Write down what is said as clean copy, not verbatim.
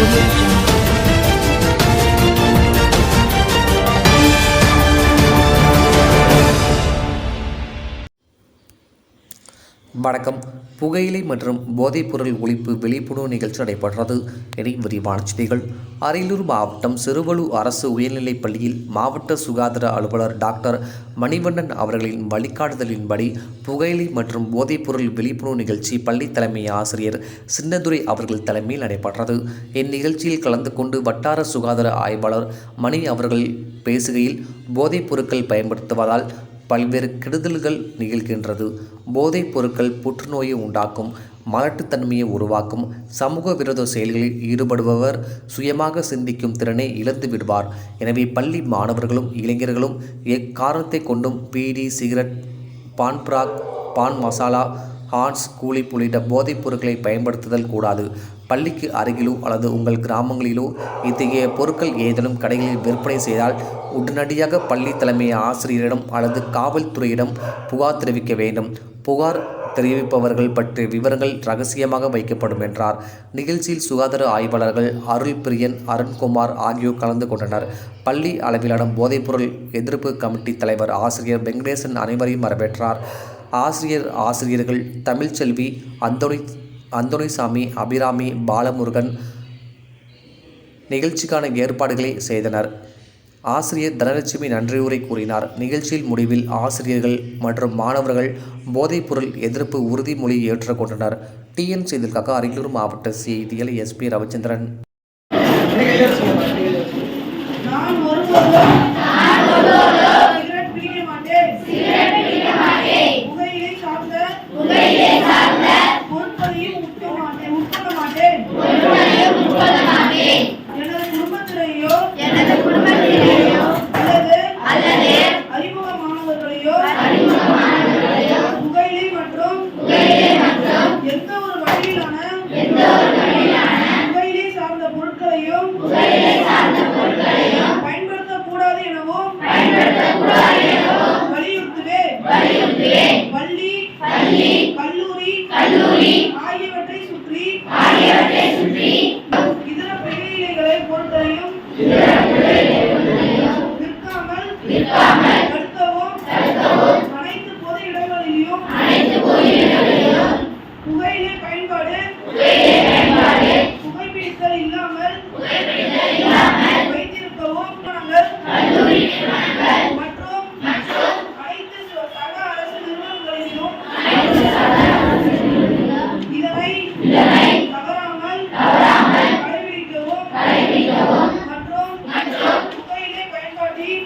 Audio Jungle. வணக்கம். புகையிலை மற்றும் போதைப்பொருள் ஒழிப்பு விழிப்புணர்வு நிகழ்ச்சி நடைபெற்றது. இனி விரிவான செய்திகள். அரியலூர் மாவட்டம் சிறுவலூர் அரசு உயர்நிலைப் பள்ளியில் மாவட்ட சுகாதார அலுவலர் டாக்டர் மணிவண்ணன் அவர்களின் வழிகாட்டுதலின்படி புகையிலை மற்றும் போதைப்பொருள் விழிப்புணர்வு நிகழ்ச்சி பள்ளி தலைமை ஆசிரியர் சின்னதுரை அவர்கள் தலைமையில் நடைபெற்றது. இந்நிகழ்ச்சியில் கலந்து கொண்டு வட்டார சுகாதார ஆய்வாளர் மணி அவர்கள் பேசுகையில், போதைப் பொருட்கள் பயன்படுத்துவதால் பல்வேறு கெடுதல்கள் நிகழ்கின்றது. போதைப் பொருட்கள் புற்றுநோயை உண்டாக்கும், மலட்டுத்தன்மையை உருவாக்கும். சமூக விரோத செயல்களில் ஈடுபடுபவர் சுயமாக சிந்திக்கும் திறனை இழந்து விடுவார். எனவே பள்ளி மாணவர்களும் இளைஞர்களும் எக்காரணத்தை கொண்டும் பீடி, சிகரெட், பான் பான் மசாலா, ஹான்ஸ், கூலிப் உள்ளிட்ட போதைப் பொருட்களை பயன்படுத்துதல் கூடாது. பள்ளிக்கு அருகிலோ அல்லது உங்கள் கிராமங்களிலோ இத்தகைய பொருட்கள் ஏதேனும் கடைகளில் விற்பனை செய்தால் உடனடியாக பள்ளி தலைமை ஆசிரியரிடம் அல்லது காவல்துறையிடம் புகார் தெரிவிக்க வேண்டும். புகார் தெரிவிப்பவர்கள் பற்றிய விவரங்கள் ரகசியமாக வைக்கப்படும் என்றார். நிகழ்ச்சியில் சுகாதார ஆய்வாளர்கள் அருள்பிரியன், அருண்குமார் ஆகியோர் கலந்து கொண்டனர். பள்ளி அளவிலான போதைப்பொருள் எதிர்ப்பு கமிட்டி தலைவர் ஆசிரியர் வெங்கடேசன் அனைவரையும் வரவேற்றார். ஆசிரியர்கள் தமிழ்ச்செல்வி, அந்தோணிசாமி, அபிராமி, பாலமுருகன் நிகழ்ச்சிக்கான ஏற்பாடுகளை செய்தனர். ஆசிரியர் தனலட்சுமி நன்றியுரை கூறினார். நிகழ்ச்சியில் முடிவில் ஆசிரியர்கள் மற்றும் மாணவர்கள் போதைப்பொருள் எதிர்ப்பு உறுதிமொழி ஏற்றுக்கொண்டனர். டிஎன் செய்திகளுக்காக அரியலூர் மாவட்ட செய்திகள் எஸ்பி ரவிச்சந்திரன். பயன்படுத்தக்கூடாது எனவும் பள்ளி, கல்லூரி ஆகியவற்றை சுற்றி இதர புகையிலைகளை பொருட்களையும் விற்காமல் தடுக்கவும், அனைத்து பொது இடங்களிலும் புகையிலை பயன்பாடு, புகைப்பிடித்தல் இல்லாமல் வைத்திருக்கவும் மற்றும் அனைத்து சக அரசு நிறுவனங்களிலும் இதனை தவறாமல் கடைபிடிக்கவும் மற்றும் புகையிலை பயன்பாட்டில்